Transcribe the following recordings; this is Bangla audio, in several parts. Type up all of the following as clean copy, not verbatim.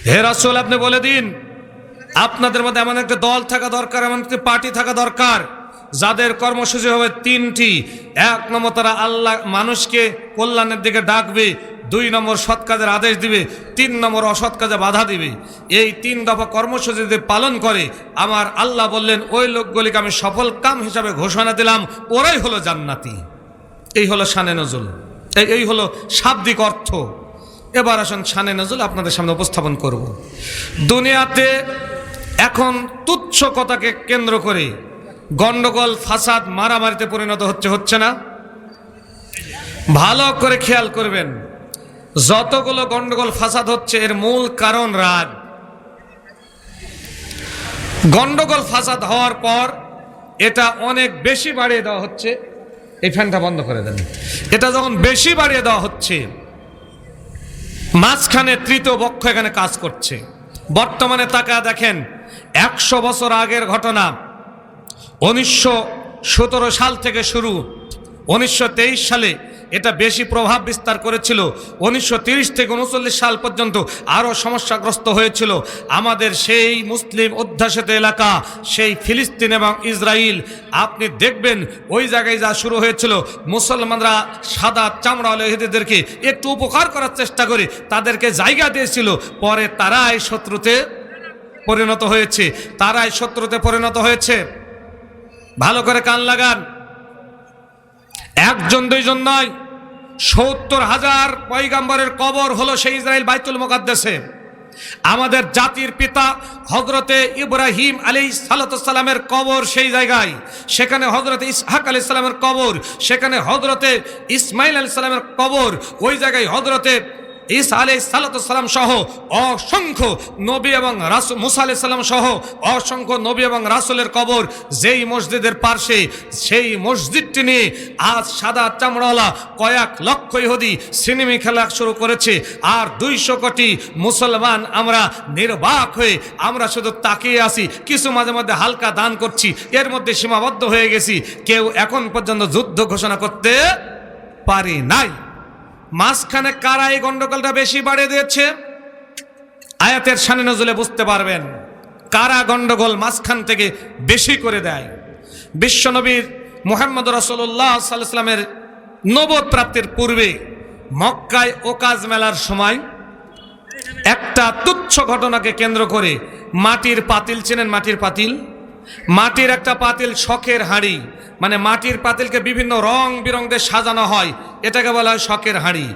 হে রাসূল, আপনি বলে দিন আপনাদের মধ্যে এমন একটা দল থাকা দরকার, এমন একটি পার্টি থাকা দরকার যাদের কর্মসূচি হবে তিনটি। 1 নম্বর, তারা আল্লাহ মানুষকে কল্যাণের দিকে ডাকবে। 2 নম্বর, সৎ কাজের আদেশ দিবে। 3 নম্বর, অসৎ কাজে বাধা দিবে। এই 3 দফা কর্মসূচি যদি পালন করে, আমার আল্লাহ বললেন ওই লোকগুলিকে আমি সফল কাম হিসাবে ঘোষণা দিলাম, ওরাই হলো জান্নাতি। এই হলো শানে নজুল, এই হলো শাব্দিক অর্থ। এবার আসুন শানে নজুল আপনাদের সামনে উপস্থাপন করব। দুনিয়াতে এখন তুচ্ছ কথাকে কেন্দ্র করে গন্ডগোল, ফাসাদ, মারামারিতে পরিণত হচ্ছে না? ভালো করে খেয়াল করবেন, যতগুলো গন্ডগোল ফাসাদ হচ্ছে এর মূল কারণ রাগ। গন্ডগোল ফাসাদ হওয়ার পর এটা অনেক বেশি বাড়িয়ে দেওয়া হচ্ছে। এই ফ্যানটা বন্ধ করে দেন। এটা যখন বেশি বাড়িয়ে দেওয়া হচ্ছে, মাঝখানে তৃতীয় পক্ষ এখানে কাজ করছে। বর্তমানে তাকা দেখেন, 100 বছর আগের ঘটনা, 1917 সাল থেকে শুরু, 1923 সালে এটা বেশি প্রভাব বিস্তার করেছিল। 1930 থেকে 1939 সাল পর্যন্ত আরও সমস্যাগ্রস্ত হয়েছিল আমাদের সেই মুসলিম অধ্যাসিত এলাকা, সেই ফিলিস্তিন এবং ইসরায়েল। আপনি দেখবেন ওই জায়গায় যা শুরু হয়েছিল, মুসলমানরা সাদা চামড়াওয়ালা ইহুদিদেরকে একটু উপকার করার চেষ্টা করে তাদেরকে জায়গা দিয়েছিল। পরে তারাই শত্রুতে পরিণত হয়েছে, তারাই শত্রুতে পরিণত হয়েছে। ভালো করে কান লাগান, 1 জন 2 জন নয়, 70,000 পয়গাম্বরের কবর হলো সেই ইসরায়েল বাইতুল মুকাদ্দাসে। আমাদের জাতির পিতা হযরতে ইব্রাহিম আলাইহিস সালামের কবর সেই জায়গায়, সেখানে হযরতে ইসহাক আলাইহিস সালামের কবর, সেখানে হযরতে ইসমাইল আলাইহিস সালামের কবর, ওই জায়গায় হযরতে ঈসা আলাইহিস সালাম সহ অসংখ্য নবী এবং রাসূল, মুসা আলাইহিস সালাম সহ অসংখ্য নবী এবং রাসূলের কবর যেই মসজিদের পাশে, সেই মসজিদটি নিয়ে আজ সাদা চামড়াওয়ালা কয়েক লক্ষ ইহুদি সিনেমি খেলা শুরু করেছে। আর 200 কোটি মুসলমান আমরা নির্বাক হয়ে আমরা শুধু তাকিয়ে আছি, কিছু মাঝে মধ্যে হালকা দান করছি, এর মধ্যে সীমাবদ্ধ হয়ে গেছি। কেউ এখন পর্যন্ত যুদ্ধ ঘোষণা করতে পারি নাই। মাঝখানে কারা এই গন্ডগোলটা বেশি বাড়িয়ে দিয়েছে? আয়াতের শানে নজুলে বুঝতে পারবেন কারা গন্ডগোল মাঝখান থেকে বেশি করে দেয়। বিশ্বনবীর মুহাম্মদ রাসূলুল্লাহ সাল্লাল্লাহু আলাইহি ওয়াসাল্লামের নবুয়ত প্রাপ্তির পূর্বে মক্কায় ওকাজ মেলার সময় একটা তুচ্ছ ঘটনাকে কেন্দ্র করে মাটির পাতিল, চেনেন মাটির পাতিল? মাটির একটা পাতিল, শখের হাঁড়ি, মানে মাটির পাতিলকে বিভিন্ন রং বিরং দিয়ে সাজানো হয়, এটাকে বলা হয় শখের হাঁড়ি।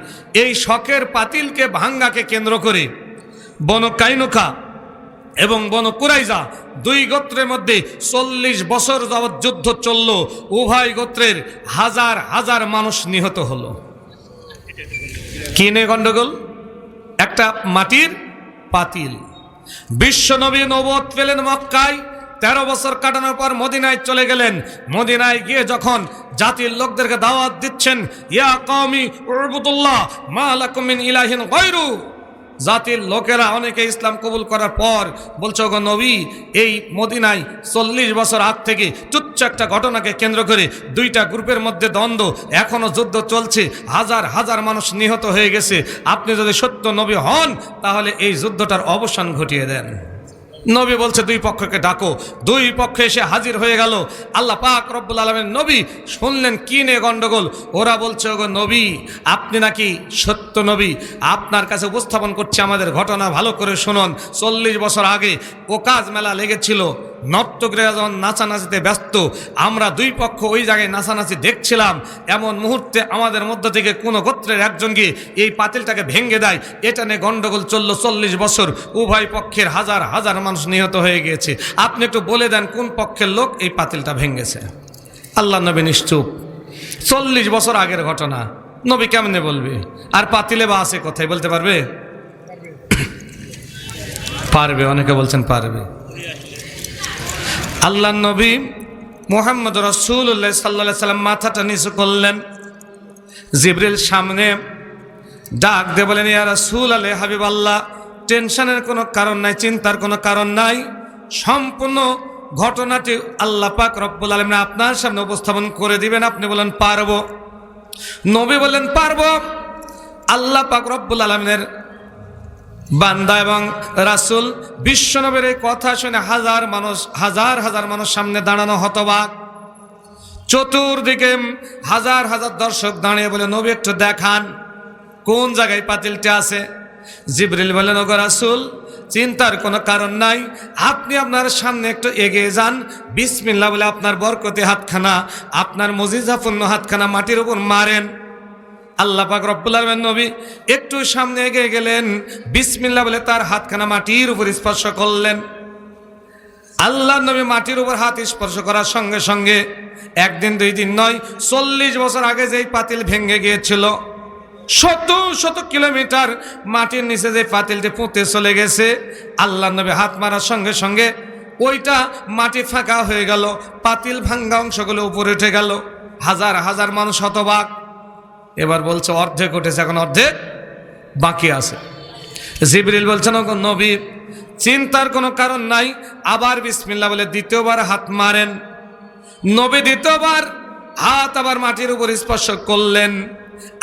এই শখের পাতিলকে ভাঙ্গাকে কেন্দ্র করে বনু কাইনুকা এবং বনু কুরাইজা 2 গোত্রের মধ্যে 40 বছর যাবৎ যুদ্ধ চলল। উভয় গোত্রের হাজার হাজার মানুষ নিহত হলো। কি নিয়ে গন্ডগোল? একটা মাটির পাতিল। বিশ্বনবী নবুয়ত পেলেন মক্কায়, 13 বছর কাটানোর পর মদিনায় চলে গেলেন। মদিনায় গিয়ে যখন জাতির লোকদেরকে দাওয়াত দিচ্ছেন, ইয়া কওমি উবুদুল্লাহ মা লাকুম মিন ইলাহিন গায়রু, জাতির লোকেরা অনেকে ইসলাম কবুল করার পর বলছে, ওগো নবী, এই মদিনায় 40 বছর আগ থেকে তুচ্ছ একটা ঘটনাকে কেন্দ্র করে 2টা গ্রুপের মধ্যে দ্বন্দ্ব, এখনো যুদ্ধ চলছে, হাজার হাজার মানুষ নিহত হয়ে গেছে। আপনি যদি সত্য নবী হন তাহলে এই যুদ্ধটার অবসান ঘটিয়ে দেন। নবী বলছে 2 পক্ষকে ডাকো। 2 পক্ষ এসে হাজির হয়ে গেল। আল্লাহ পাক রব্বুল আলামিন নবী শুনলেন কি নিয়ে গন্ডগোল। ওরা বলছে, ওগো নবী, আপনি নাকি সত্য নবী, আপনার কাছে উপস্থাপন করছে আমাদের ঘটনা, ভালো করে শুনুন। 40 বছর আগে ওকাজ মেলা লেগেছিল, নর্তকীরা যখন নাচানাচিতে ব্যস্ত, আমরা 2 পক্ষ ওই জায়গায় নাচানাচি দেখছিলাম। এমন মুহূর্তে আমাদের মধ্য থেকে কোনো গোত্রের একজন গিয়ে এই পাতিলটাকে ভেঙে দেয়। এটা নিয়ে গন্ডগোল চলল 40 বছর। উভয় পক্ষের হাজার হাজার মানুষ নিহত হয়ে গিয়েছে। আপনি একটু বলে দেন কোন পক্ষের লোক এই পাতিলটা ভেঙেছে? আল্লাহ নবী নিশ্চুপ। 40 বছর আগের ঘটনা, নবী কেমনে বলবে? আর পাতিলে বা আছে কোথায়, বলতে পারবে? পারবে, অনেকে বলছেন পারবে। আল্লাহ নবী মুহাম্মদ রাসূলুল্লাহ সাল্লাল্লাহু আলাইহি সাল্লাম মাথাটা নিচু করলেন। জিবরিল সামনে ডাক দিয়ে বলেন, ইয়া রাসূলুল্লাহ, হাবিবাল্লাহ, টেনশনের কোনো কারণ নাই, চিন্তার কোনো কারণ নাই। সম্পূর্ণ ঘটনাটি আল্লাহ পাক রব্বুল আলামিন আপনার সামনে উপস্থাপন করে দিবেন। আপনি বলেন পারবো? নবী বলেন পারবো। আল্লাহ পাক রব্বুল আলামিনের বান্দা এবং রাসূল বিশ্বনবীর এই কথা শুনে হাজার হাজার মানুষ সামনে দাঁড়ানো হতবাক। চতুর্দিকে হাজার হাজার দর্শক দাঁড়িয়ে বলে, নবী একটু দেখান কোন জায়গায় পাতিলটা আছে। জিবরিল বলেন, ওগো রাসূল, চিন্তার কোনো কারণ নাই, আপনি আপনার সামনে একটু এগিয়ে যান, বিসমিল্লাহ বলে আপনার বরকতি হাতখানা, আপনার মুজিজাপূর্ণ হাতখানা মাটির উপর মারেন। আল্লাহ পাক রব্বুল আলামিন নবী একটু সামনে এগিয়ে গেলেন, বিসমিল্লাহ বলে তার হাতখানা মাটির উপর স্পর্শ করলেন। আল্লাহ নবী মাটির উপর হাত স্পর্শ করার সঙ্গে সঙ্গে একদিন দুই দিন নয়, 40 বছর আগে যেই পাতিল ভেঙে গিয়েছিল, শত শত কিলোমিটার মাটির নিচে যে পাতিলটি পুঁতে চলে গেছে, আল্লাহ নবী হাত মারার সঙ্গে সঙ্গে ওইটা মাটি ফাঁকা হয়ে গেল, পাতিল ভাঙ্গা অংশগুলো উপরে উঠে গেল। হাজার হাজার মানুষ হতবাক। এবার বলছে অর্ধেক উঠেছে, এখন অর্ধেক বাকি আছে। জিবরিল বলছেন, ওগো নবী, চিন্তার কোনো কারণ নাই, আবার বিসমিল্লাহ বলে দ্বিতীয়বার হাত মারেন। নবী দ্বিতীয়বার হাত আবার মাটির উপর স্পর্শ করলেন।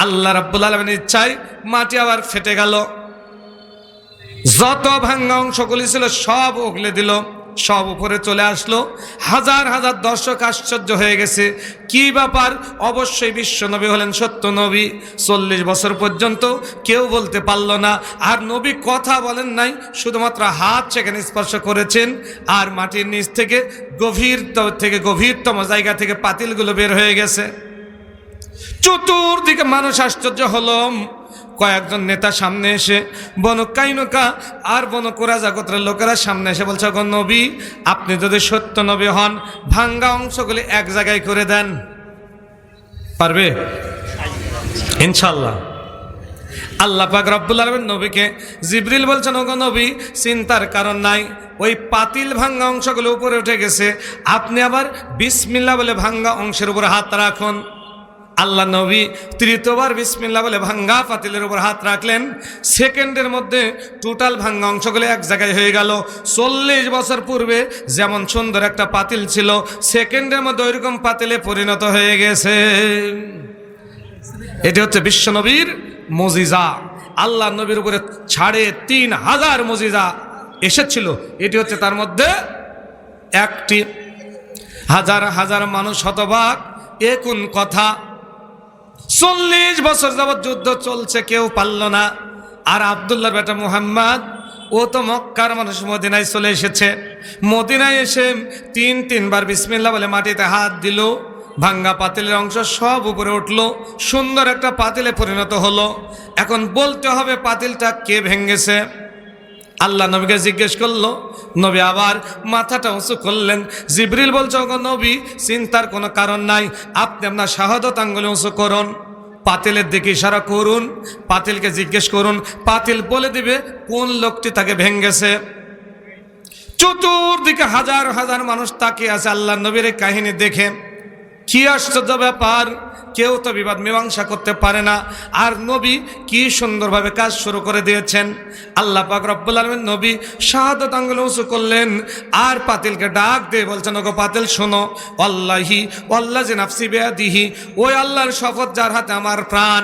আল্লাহ রাব্বুল আলামিনের ইচ্ছায় মাটি আবার ফেটে গেল, যত ভাঙ্গা অংশগুলি ছিল সব উগলে দিল, সব উপরে চলে আসলো। হাজার হাজার দর্শক আশ্চর্য হয়ে গেছে, কি ব্যাপার? অবশ্যই বিশ্ব নবী হলেন সত্য নবী। 40 বছর পর্যন্ত কেউ বলতে পারল না, আর নবী কথা বলেন নাই, শুধুমাত্র হাত সেখানে স্পর্শ করেছেন, আর মাটির নিচ থেকে গভীরতম জায়গা থেকে পাতিলগুলো বের হয়ে গেছে। চতুর্দিকে মানুষ আশ্চর্য হলো। কয়েকজন নেতা সামনে এসে, বনু কাইনুকা আর বনু কুরাইজা গোত্রের লোকেরা সামনে এসে বলছে, ওগো নবী, আপনি যদি সত্য নবী হন, ভাঙ্গা অংশগুলি এক জায়গায় করে দেন। পারবে ইনশাআল্লাহ। আল্লাহ পাক রব্বুল আলামিন নবীকে জিবরিল বলছেন, ওগো নবী, চিন্তার কারণ নাই, ওই পাতিল ভাঙ্গা অংশগুলো উপরে উঠে গেছে, আপনি আবার বিসমিল্লাহ বলে ভাঙ্গা অংশের উপর হাত রাখুন। আল্লাহ নবী তৃতীয়বার বিসমিল্লাহ বলে ভাঙ্গা পাতিলের উপর হাত রাখলেন। সেকেন্ডের মধ্যে টোটাল ভাঙ্গা অংশগুলো এক জায়গায় হয়ে গেল। 40 বছর পূর্বে যেমন সুন্দর একটা পাতিল ছিল, সেকেন্ডের মধ্যে ওইরকম পাতিলে পরিণত হয়ে গেছে। এটি হচ্ছে বিশ্ব নবীর মুজিজা। আল্লাহ নবীর উপরে 3500 মুজিজা এসেছিল, এটি হচ্ছে তার মধ্যে একটি। হাজার হাজার মানুষ হতবাক, এ কোন কথা? 40 বছর যাবৎ যুদ্ধ চলছে, কেউ পারল না। আর আব্দুল্লাহর বেটা মুহাম্মদ, ও তো মক্কার মানুষ, মদিনায় চলে এসেছে। মদিনায় এসে তিনবার বিসমিল্লাহ বলে মাটিতে হাত দিল, ভাঙ্গা পাতিলের অংশ সব উপরে উঠলো, সুন্দর একটা পাতিলে পরিণত হলো। এখন বলতে হবে পাতিলটা কে ভেঙেছে। আল্লাহ নবীকে জিজ্ঞেস করলো, নবী আবার মাথাটা উঁচু করলেন। জিবরিল বলছে, ওগো নবী, চিন্তার কোনো কারণ নাই, আপনি আপনার শাহাদত আঙ্গুলে উঁচু করুন, পাতিলের দিকে ইশারা করুন, পাতিলকে জিজ্ঞেস করুন, পাতিল বলে দিবে কোন লোকটি তাকে ভেঙেছে। চতুর্দিকে হাজার হাজার মানুষ তাকিয়ে আছে আল্লাহ নবীর এই কাহিনী দেখে। কি আশ্চর্য ব্যাপার, কেউ তো বিবাদ মীমাংসা করতে পারে না, আর নবী কি সুন্দরভাবে কাজ শুরু করে দিয়েছেন। আল্লাহ পাক রব্বুল আলামিন নবী শাহাদাত আঙ্গুল উঁচু করলেন, আর পাতিলকে ডাক দিয়ে বলছেন, ওগো পাতিল শোনো, আল্লাহি ওয়াল্লাযী নাফসি বিয়াদিহি, ওই আল্লাহর শপথ যার হাতে আমার প্রাণ,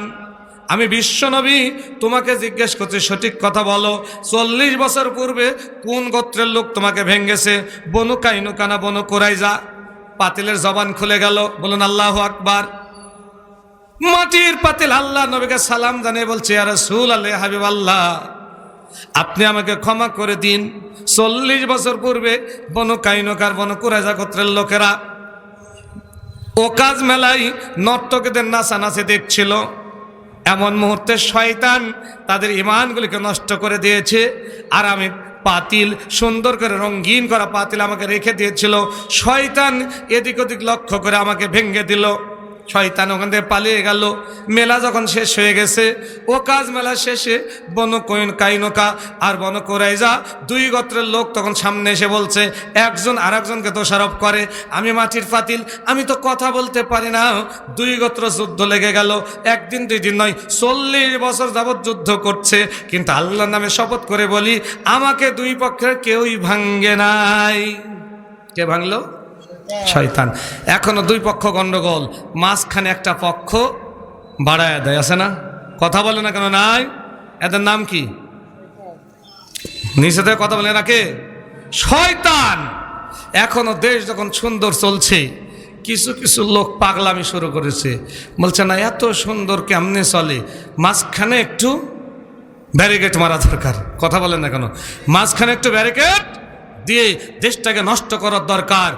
আমি বিশ্ব নবী তোমাকে জিজ্ঞেস করছি, সঠিক কথা বলো, 40 বছর পূর্বে কোন গোত্রের লোক তোমাকে ভেঙেছে? বনু কাইনুকা না বনু কুরাইজা? পাতিলের জবান খুলে গেল। বলুন আল্লাহু আকবার। মাটির পাতিল আল্লাহ নবীকে সালাম জানিয়ে বলছে, ইয়া রাসূলুল্লাহ, হাবিবাল্লাহ, আপনি আমাকে ক্ষমা করে দিন। 40 বছর পূর্বে বনু কাইনুকার বনু কুরাইজা গোত্রের লোকেরা ওকাজ মেলায় নর্তকীদের নাচানাচি দেখছিল। এমন মুহূর্তে শয়তান তাদের ঈমানগুলিকে নষ্ট করে দিয়েছে, আর আমি পাতিল, সুন্দর করে রঙিন করা পাতিল আমাকে রেখে দিয়েছিল, শয়তান এদিক ওদিক লক্ষ্য করে আমাকে ভেঙে দিল। শয়তান ওখান থেকে পালিয়ে গেল। মেলা যখন শেষ হয়ে গেছে, ও কাজ মেলা শেষে বনু কাইনুকা আর বনু কুরাইজা 2 গোত্রের লোক তখন সামনে এসে বলছে, একজন আর একজনকে দোষারোপ করে, আমি মাটির পাতিল, আমি তো কথা বলতে পারি না। 2 গোত্র যুদ্ধ লেগে গেল। একদিন 2 দিন নয়, 40 বছর যাবৎ যুদ্ধ করছে। কিন্তু আল্লাহর নামে শপথ করে বলি, আমাকে 2 পক্ষের কেউই ভাঙ্গে নাই। কে ভাঙলো? শয়তান। এখনো 2 পক্ষ গন্ডগোল, মাঝখানে একটা পক্ষ বাড়ায় দেয়, আছে না? কথা বলে না কেন? নাই। এদের নাম কি? নিচে থেকে কথা বলে রাখে শয়তান। এখনো দেশ যখন সুন্দর চলছে, কিছু কিছু লোক পাগলামি শুরু করেছে, বলছে না এত সুন্দর কেমনে চলে, মাঝখানে একটু ব্যারিকেড মারা দরকার। কথা বলেন না কেন? মাঝখানে একটু ব্যারিকেড দিয়ে দেশটাকে নষ্ট করার দরকার।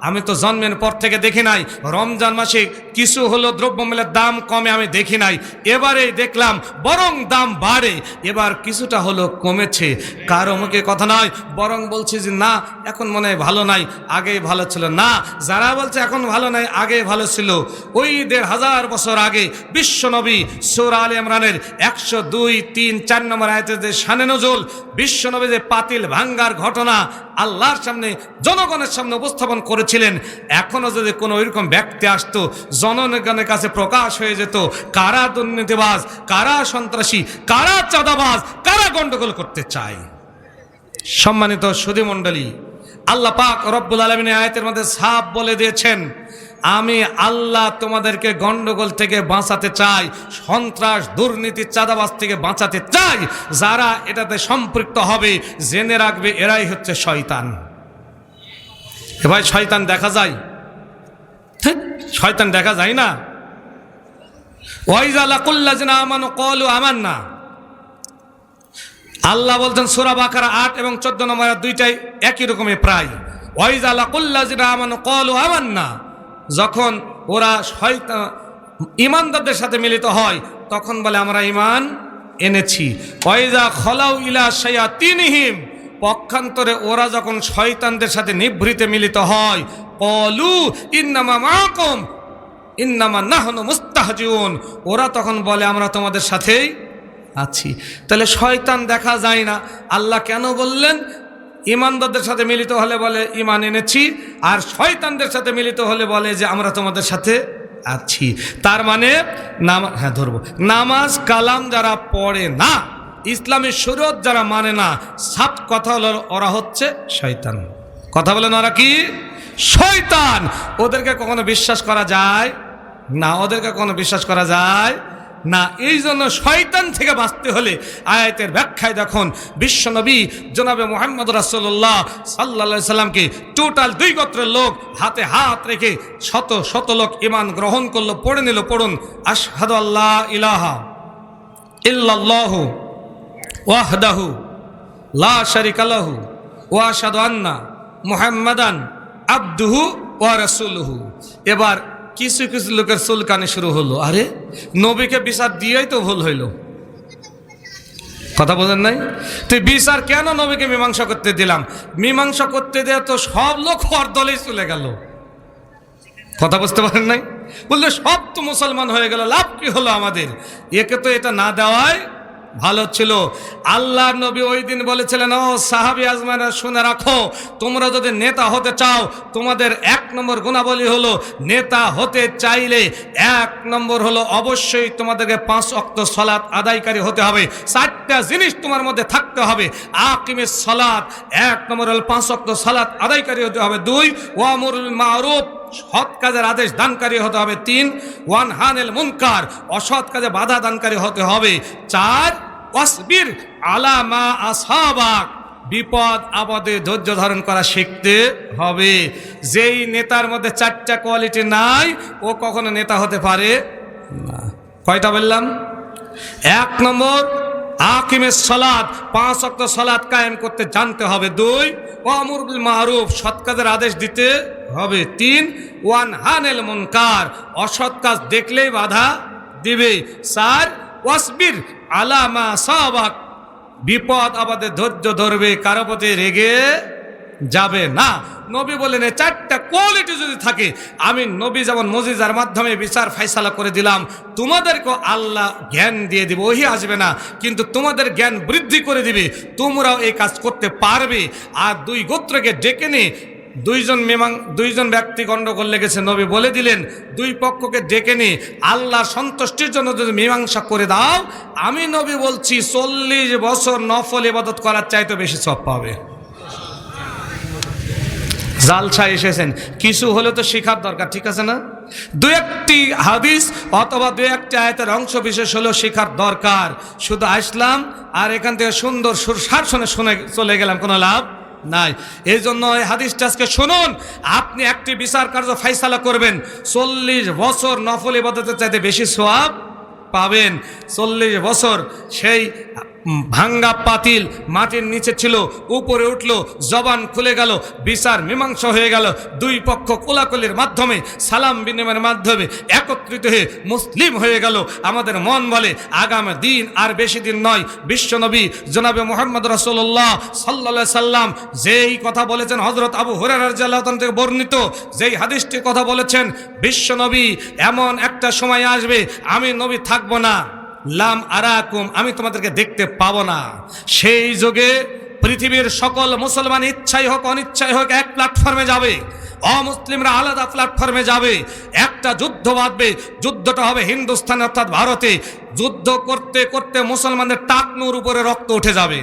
আমি তো জন্মের পর থেকে দেখি নাই রমজান মাসে কিছু হলো দ্রব্যমূল্যের দাম কমে, আমি দেখি নাই। এবারেই দেখলাম বরং দাম বাড়ে, এবার কিছুটা হলো কমেছে। কারো মুখে কথা নয়, বরং বলছে যে না এখন মনে হয় ভালো নাই, আগেই ভালো ছিল। না, যারা বলছে এখন ভালো নাই আগেই ভালো ছিল, ওই 1500 বছর আগে বিশ্বনবী সূরা আলে ইমরানের 102, 3, 4 নম্বর আয়াতে যে শানে নজুল, বিশ্বনবী যে পাতিল ভাঙ্গার ঘটনা আল্লাহর সামনে জনগণের সামনে উপস্থাপন করেছিলেন, এখনো যদি কোনো ওইরকম ব্যক্তি আসতো, জনগণের কাছে প্রকাশ হয়ে যেত কারা দুর্নীতিবাজ, কারা সন্ত্রাসী, কারা চাঁদাবাজ, কারা গন্ডগোল করতে চায়। সম্মানিত সুধী মণ্ডলী, আল্লাহ পাক রব্বুল আলামিন আয়াতের মধ্যে সাফ বলে দিয়েছেন, আমি আল্লাহ তোমাদেরকে গন্ডগোল থেকে বাঁচাতে চাই, সন্ত্রাস দুর্নীতি চাঁদাবাজ থেকে বাঁচাতে চাই। যারা এটাতে সম্পৃক্ত হবে জেনে রাখবে এরাই হচ্ছে শয়তান। ভাই শয়তান দেখা যায়? শয়তান দেখা যায় না? ওয়াইজা লাকুল্লাযিনা আমানু ক্বালু আমান্না, আল্লাহ বলছেন সূরা বাকারা 8 এবং 14 নম্বর দুইটাই একই রকমের প্রায়। ওয়াইজা লাকুল্লাযিনা আমানু ক্বালু আমান্না, যখন ওরা শয়তান ঈমানদারদের সাথে মিলিত হয় তখন বলে আমরা ঈমান এনেছি। ওয়াইজা খলাউ ইলা শায়াতিনহিম, পক্ষান্তরে ওরা যখন শয়তানদের সাথে নিভৃতে মিলিত হয়, ক্বালু ইন্নামা মাআকুম ইন্নামা নাহনু মুস্তাহজিউন, ওরা তখন বলে আমরা তোমাদের সাথেই আছি। তাহলে শয়তান দেখা যায় না। আল্লাহ কেন বললেন? ঈমানদারদের সাথে মিলিত হলে বলে ঈমান এনেছি, আর শয়তানদের সাথে মিলিত হলে বলে যে আমরা তোমাদের সাথে আছি। তার মানে নামাজ কালাম যারা পড়ে না, ইসলামের শরীয়ত যারা মানে না, সাত কথা হলো ওরা হচ্ছে শয়তান। কথা বলেন ওরা কি? শয়তান। ওদেরকে কখনো বিশ্বাস করা যায় না, ওদেরকে কখনো বিশ্বাস করা যায় না। এই জন্য শয়তান থেকে বাঁচতে হলে আয়াতের ব্যাখ্যায় দেখুন, বিশ্বনবী জনাবে মুহাম্মদ রাসূলুল্লাহ সাল্লাল্লাহু আলাইহি সাল্লামকে টোটাল 2 গোত্রের লোক হাতে হাত রেখে শত শত লোক ঈমান গ্রহণ করলো। পড়ে নিল, পড়ুন, আশহাদু আল্লা ইলাহা ইল্লাল্লাহু ওয়াহদাহু লা শারিকা লাহু ওয়া আশহাদু আন্না মুহাম্মাদান আবদুহু ওয়া রাসূলুহু। এবার কিছু কিছু লোকের চুলকানি শুরু হলো, আরে নবীকে বিচার দিয়েই তো ভুল হইল। কথা বলেন নাই? তুই বিচার কেন নবীকে মীমাংসা করতে দিলাম? মীমাংসা করতে দিয়ে তো সব লোক ওর দলেই চলে গেল। কথা বুঝতে পারেন নাই? বললে সব তো মুসলমান হয়ে গেল, লাভ কি হলো আমাদের? একে তো এটা না দেওয়াই ভালো ছিল। আল্লাহর নবী ওই দিন বলেছিলেন, ও সাহাবী আজমাইরা শুনে রাখো, তোমরা যদি নেতা হতে চাও তোমাদের 1 নম্বর গুণাবলী হলো, নেতা হতে চাইলে 1 নম্বর হলো অবশ্যই তোমাদেরকে 5 ওয়াক্ত সালাত আদায়কারী হতে হবে। 4টা জিনিস তোমার মধ্যে থাকতে হবে। আকিমিস সালাত, 1 নম্বর হলো 5 ওয়াক্ত সালাত আদায়কারী হতে হবে। 2 ওয়ামুরুল মারুফ, সৎ কাজের আদেশ দানকারী হতে হবে। 3 ওয়ানহানিল মুনকার, অসৎ কাজে বাধা দানকারী হতে হবে। 4 ওয়াসবির আলা মা আসাবাক, বিপদ আপদে ধৈর্য ধারণ করা শিখতে হবে। যেই নেতার মধ্যে 4টা কোয়ালিটি নাই ও কখনো নেতা হতে পারে না। কয়টা বললাম? 1 নম্বর আকিমের সালাত, 5 ওয়াক্ত সালাত কায়েম করতে জানতে হবে। 2 ওয়ামুর বিল মারুফ, সৎ কাজের আদেশ দিতে হবে। 3 ওয়ানহানিল মুনকার, অসৎ কাজ দেখলেই বাধা দিবে। 4 ওয়াসবির আলা মা সাবাক, বিপদ আপদে ধৈর্য ধরবে, কারো প্রতি রেগে যাবে না। নবী বলেন এই 4টা কোয়ালিটি যদি থাকে, আমি নবী যেমন মুজিজার মাধ্যমে বিচার ফয়সালা করে দিলাম, তোমাদেরকে আল্লাহ জ্ঞান দিয়ে দিবে। ওহি আসবে না, কিন্তু তোমাদের জ্ঞান বৃদ্ধি করে দিবে, তোমরাও এই কাজ করতে পারবে। আর 2 গোত্রকে ডেকে নিয়ে 2জন ব্যক্তি গণ্ডগোল লেগেছে, নবী বলে দিলেন 2 পক্ষকে ডেকে নিয়ে আল্লাহর সন্তুষ্টির জন্য যদি মীমাংসা করে দাও, আমি নবী বলছি 40 বছর নফল ইবাদত করার চাইতে বেশি সওয়াব পাবে। জালসা এসেছেন, কিছু হলে তো শেখার দরকার, ঠিক আছে না? দু একটি হাদিস অথবা দু একটি আয়াতের অংশ বিশেষ হলেও শেখার দরকার। শুধু আসলাম আর এখান থেকে সুন্দর সুরসার শুনে চলে গেলাম, কোনো লাভ নাই। এই জন্য এই হাদিসটা আজকে শুনুন। আপনি একটি বিচার কার্য ফাইসালা করবেন, 40 বছর নফল ইবাদতের চাইতে বেশি সওয়াব পাবেন। 40 বছর সেই ভাঙ্গা পাতিল মাটির নিচে ছিল, উপরে উঠলো, জবান খুলে গেল, বিচার মীমাংসা হয়ে গেল, দুই পক্ষ কোলাকুলির মাধ্যমে, সালাম বিনিময়ের মাধ্যমে একত্রিত হয়ে মুসলিম হয়ে গেল। আমাদের মন বলে আগামী দিন আর বেশি দিন নয়, বিশ্বনবী জনাবে মুহাম্মদ রাসূলুল্লাহ সাল্লাল্লাহু আলাইহি সাল্লাম যেই কথা বলেছেন, হযরত আবু হুরায়রা রাদিয়াল্লাহু তাআলা থেকে বর্ণিত যেই হাদিসটির কথা বলেছেন, বিশ্বনবী এমন একটা সময় আসবে আমি নবী থাকবো না, লাম আরাকুম, আমি তোমাদেরকে দেখতে পাবো না। সেই যুগে পৃথিবীর সকল মুসলমান ইচ্ছাই হোক অনিচ্ছাই হোক এক প্ল্যাটফর্মে যাবে, অমুসলিমরা আলাদা প্ল্যাটফর্মে যাবে। একটা যুদ্ধ বাঁধবে, যুদ্ধটা হবে হিন্দুস্তান অর্থাৎ ভারতে। যুদ্ধ করতে করতে মুসলমানদের টাকনুর উপরে রক্ত উঠে যাবে,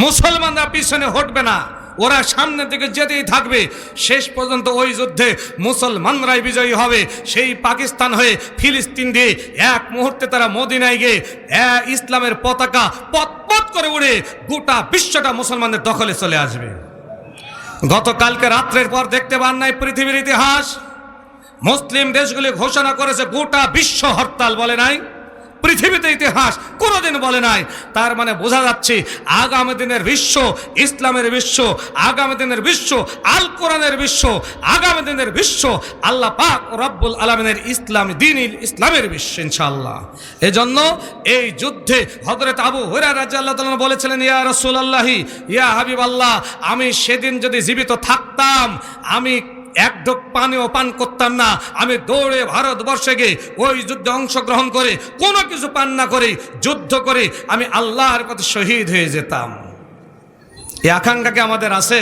মুসলমানরা পিছনে হটবে না, ওরা সামনের দিকে যেতেই থাকবে। শেষ পর্যন্ত ওই যুদ্ধে মুসলমানরাই বিজয়ী হবে। সেই পাকিস্তান হয়ে ফিলিস্তিন দিয়ে এক মুহূর্তে তারা মদিনায় গিয়ে ইসলামের পতাকা পতপত করে উড়ে গোটা বিশ্বটা মুসলমানদের দখলে চলে আসবে। গতকালকে রাত্রের পর দেখতে পান নাই পৃথিবীর ইতিহাস, মুসলিম দেশগুলি ঘোষণা করেছে গোটা বিশ্ব হরতাল, বলে নাই? পৃথিবীতে ইতিহাস কোনোদিন বলে নাই। তার মানে বোঝা যাচ্ছে আগামী দিনের বিশ্ব ইসলামের বিশ্ব, আগামী দিনের বিশ্ব আল কোরআনের বিশ্ব, আগামী দিনের বিশ্ব আল্লাহ পাক রব্বুল আলামিনের ইসলামী দ্বীন ইসলামের বিশ্ব ইনশাআল্লাহ। এজন্য এই যুদ্ধে হযরত আবু হুরায়রা রাদিয়াল্লাহু তাআলা বলেছিলেন, ইয়া রাসূলুল্লাহি ইয়া হাবিবাল্লাহ, আমি সেদিন যদি জীবিত থাকতাম আমি এক ঢোক পানিও পান করতাম না, আমি দৌড়ে ভারতবর্ষে গিয়ে ওই যুদ্ধে অংশগ্রহণ করে কোনো কিছু পান না করে যুদ্ধ করে আমি আল্লাহর পথে শহীদ হয়ে যেতাম। এই আকাঙ্ক্ষা কি আমাদের আছে?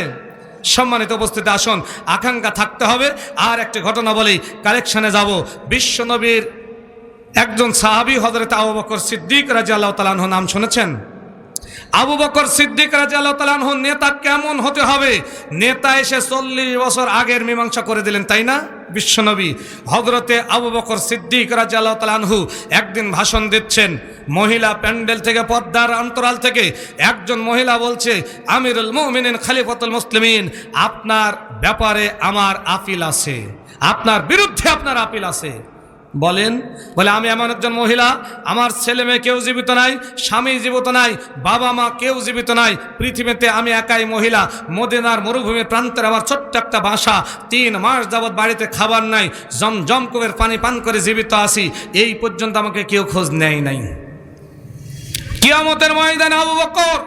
সম্মানিত উপস্থিতি, আসুন আকাঙ্ক্ষা থাকতে হবে। আর একটি ঘটনা বলি, কালেকশনে যাব। বিশ্বনবীর একজন সাহাবী হযরত আবু বকর সিদ্দিক রাদিয়াল্লাহু তাআলা আনহু, নাম শুনেছেন? আবু বকর সিদ্দিক রাদিয়াল্লাহু তাআলা আনহু নেতা কেমন হতে হবে? নেতা এসে 40 বছর আগের মীমাংসা করে দিলেন, তাই না? বিশ্বনবী হযরতে আবু বকর সিদ্দিক রাদিয়াল্লাহু তাআলা আনহু একদিন ভাষণ দিচ্ছেন, মহিলা প্যান্ডেল থেকে পর্দার অন্তরাল থেকে একজন মহিলা বলছে, আমিরুল মুমিনিন খলিফাতুল মুসলিমিন, আপনার ব্যাপারে আমার আপিল আছে, আপনার বিরুদ্ধে আপনার আপিল আছে। বলেন, বলে আমি এমন একজন মহিলা, আমার ছেলে মেয়ে কেউ জীবিত নাই, স্বামী জীবিত নাই, বাবা মা কেউ জীবিত নাই, পৃথিবীতে আমি একাই মহিলা, মদিনার মরুভূমির প্রান্তের আমার ছোট্ট একটা বাসা, 3 মাস যাবৎ বাড়িতে খাবার নাই, জমজম কুবের পানি পান করে জীবিত আছি, এই পর্যন্ত আমাকে কেউ খোঁজ নেয় নাই। কিয়ামতের ময়দানে আবু বকর,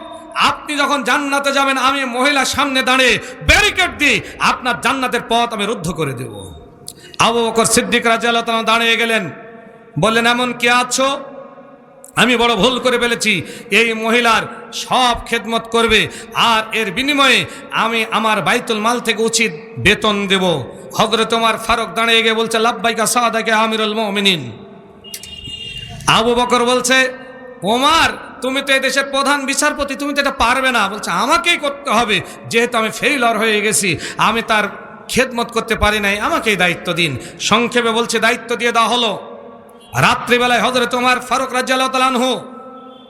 আপনি যখন জান্নাতে যাবেন আমি মহিলা সামনে দাঁড়িয়ে ব্যারিকেড দিয়ে আপনার জান্নাতের পথ আমি রুদ্ধ করে দেব। আবু বকর সিদ্দিক রাদিয়াল্লাহু তাআলা দাঁড়িয়ে গেলেন, বললেন, এমন কে আছো? আমি বড় ভুল করে ফেলেছি, এই মহিলার সব খেদমত করবে আর এর বিনিময়ে আমি আমার বাইতুল মাল থেকে উচিত বেতন দেব। হযরত ওমর ফারুক দাঁড়িয়ে গিয়ে বলছে, লাব্বাইকা সাদাকা আমিরুল মুমিনিন। আবু বকর বলছে, ওমর তুমি তো এই দেশের প্রধান বিচারপতি, তুমি তো এটা পারবে না। বলছে, আমাকেই করতে হবে, যেহেতু আমি ফেইলার হয়ে গেছি, আমি তার খেদমত করতে পারি নাই, আমাকেই দায়িত্ব দিন। সংক্ষেপে বলছে, দায়িত্ব দিয়ে দেওয়া হলো। রাত্রিবেলায় হযরত ওমর ফারুক রাদিয়াল্লাহু তাআলা আনহু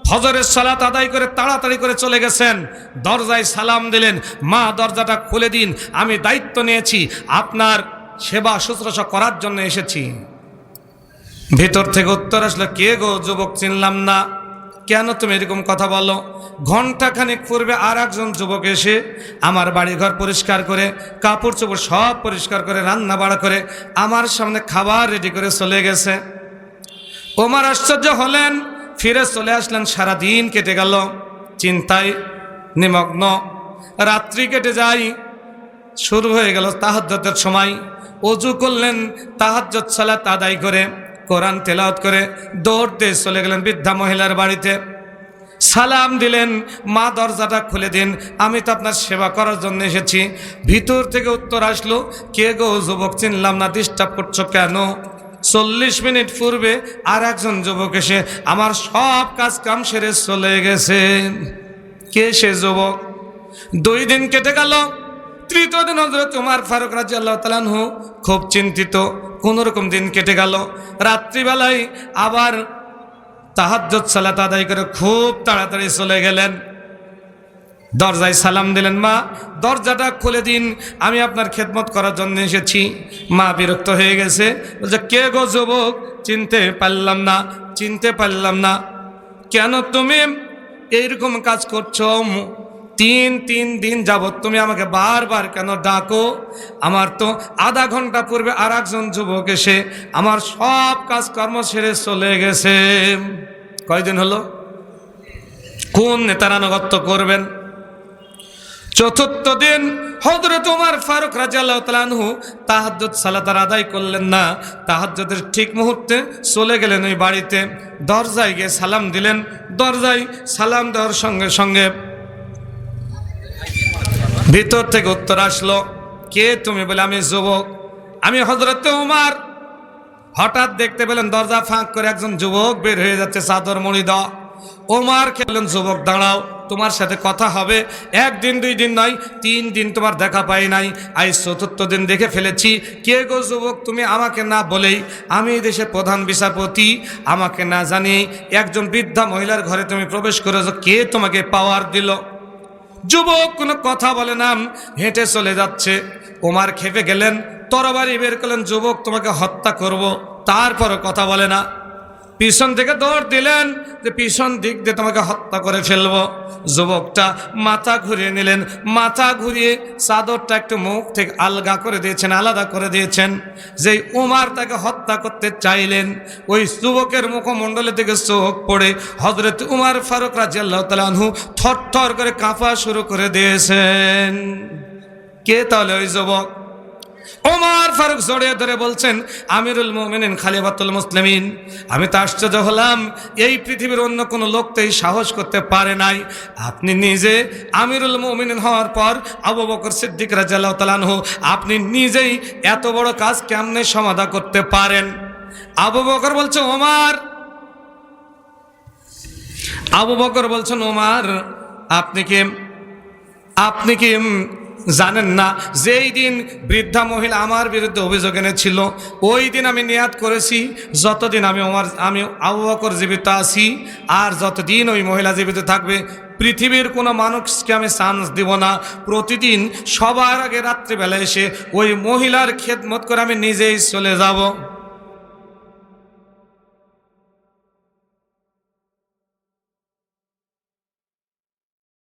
ফজরের সালাত আদায় করে তাড়াতাড়ি করে চলে গেছেন, দরজায় সালাম দিলেন, মা দরজাটা খুলে দিন, আমি দায়িত্ব নিয়েছি, আপনার সেবা শুশ্রূষা করার জন্য এসেছি। ভিতর থেকে উত্তর আসলো, কে গো? যুবক, চিনলাম না। কেন তুমি এরকম কথা বলো? ঘন্টাখানেক পূর্বে আর একজন যুবক এসে আমার বাড়িঘর পরিষ্কার করে, কাপড় চোপড় সব পরিষ্কার করে, রান্না বাড়া করে আমার সামনে খাবার রেডি করে চলে গেছে। ওমর আশ্চর্য হলেন, ফিরে চলে আসলেন। সারাদিন কেটে গেল চিন্তায় নিমগ্ন, রাত্রি কেটে যায়, শুরু হয়ে গেল তাহাজ্জুদের সময়। ওযু করলেন, তাহাজ্জুদ সালাত আদায় করে কোরআন তেলাওয়াত করে দৌড় দিয়ে চলে গেলেন বৃদ্ধা মহিলার বাড়িতে। সালাম দিলেন, মা দরজাটা খুলে দিন, আমি তো আপনার সেবা করার জন্য এসেছি। ভিতর থেকে উত্তর আসলো, কে গো? যুবক, চিনলাম না, ডিস্টার্ব করছো কেন? 40 মিনিট পূর্বে আর একজন যুবক এসে আমার সব কাজ কাম সেরে চলে গেছে। কে সে যুবক? 2 দিন কেটে গেল, তৃতীয় দিন হযরত ওমর ফারুক রাদিয়াল্লাহু তাআলা আনহু খুব চিন্তিত, কোন রকম দিন কেটে গেল। রাত্রিবেলায় আবার তাহাজ্জুদ সালাত আদায় করে খুব তাড়াতাড়ি চলে গেলেন। দরজায় সালাম দিলেন, মা দরজাটা খুলে দিন, আমি আপনার খেদমত করার জন্য এসেছি। মা বিরক্ত হয়ে গেছে, বলছে কে গো যুবক? চিনতে পারলাম না। কেন তুমি এইরকম কাজ করছো? তিন দিন যাবত তুমি আমাকে বারবার কেন ডাকো? আমার তো আধা ঘন্টা পূর্বে আর একজন যুবক এসে আমার সব কাজ কর্ম ছেড়ে চলে গেছে। কয়দিন হলো? কোন নেতার আনুগত্য করবেন? চতুর্থ দিন হযরত ওমর ফারুক রাদিয়াল্লাহু তাআলা আনহু তাহাজ্জুদ সালাত আদায় করলেন না। তাহাজ্জুদের ঠিক মুহূর্তে চলে গেলেন ওই বাড়িতে। দরজায় গিয়ে সালাম দিলেন। দরজায় সালাম দেওয়ার সঙ্গে সঙ্গে ভিতর থেকে উত্তর আসলো, কে তুমি? বলে আমি যুবক, আমি হযরত ওমর। হঠাৎ দেখতে পেলেন দরজা ফাঁক করে একজন যুবক বের হয়ে যাচ্ছে, চাদর মুড়ি দেওয়া। ওমর বললেন, যুবক দাঁড়াও, তোমার সাথে কথা হবে। 1 দিন 2 দিন নয়, 3 দিন তোমার দেখা পাই নাই, আজ চতুর্থ দিন দেখে ফেলেছি। কে গো যুবক তুমি? আমাকে না বলেই, আমি এই দেশের প্রধান বিচারপতি, আমাকে না জানিয়ে একজন বৃদ্ধা মহিলার ঘরে তুমি প্রবেশ করেছো, কে তোমাকে পাওয়ার দিল? যুবক কোনো কথা বলে না, হেঁটে চলে যাচ্ছে। ওমর খেপে গেলেন, তরবারি বের করলেন, যুবক তোমাকে হত্যা করব। তারপরও কথা বলে না। পিছন থেকে দৌড় দিলেন যে পিছন দিক দিয়ে তোমাকে হত্যা করে ফেলবো। যুবকটা মাথা ঘুরিয়ে নিলেন, মাথা ঘুরিয়ে চাদরটা একটু মুখ থেকে আলগা করে দিয়েছেন, আলাদা করে দিয়েছেন। যেই ওমর তাকে হত্যা করতে চাইলেন, ওই যুবকের মুখমণ্ডলে থেকে চোখ পড়ে হযরত ওমর ফারুক রাদিয়াল্লাহু তাআলা আনহু থরথর করে কাঁপা শুরু করে দিয়েছেন। কে তাহলে ওই যুবক? ওমর ফারুক জড়িয়ে ধরে বলছেন, আমিরুল মুমিনিন খলিফাতুল মুসলিমিন, আমি তো আশ্চর্য হলাম, এই পৃথিবীর অন্য কোনো লোক তো এই সাহস করতে পারে নাই। আপনি নিজে আমিরুল মুমিনিন হওয়ার পর আবু বকর সিদ্দিক রাদিয়াল্লাহু তাআলা আনহু, আপনি নিজেই এত বড় কাজ কেমনে সমাধা করতে পারেন? আবু বকর বলছে ওমর, ওমর আপনি কি জানেন না যেই দিন বৃদ্ধা মহিলা আমার বিরুদ্ধে অভিযোগ এনেছিল, ওই দিন আমি নিয়াত করেছি যতদিন আমি আবু বকর জীবিত আছি আর যতদিন ওই মহিলা জীবিত থাকবে পৃথিবীর কোনো মানুষকে আমি চান্স দিব না। প্রতিদিন সবার আগে রাত্রিবেলা এসে ওই মহিলার খেদমত করে আমি নিজেই চলে যাব।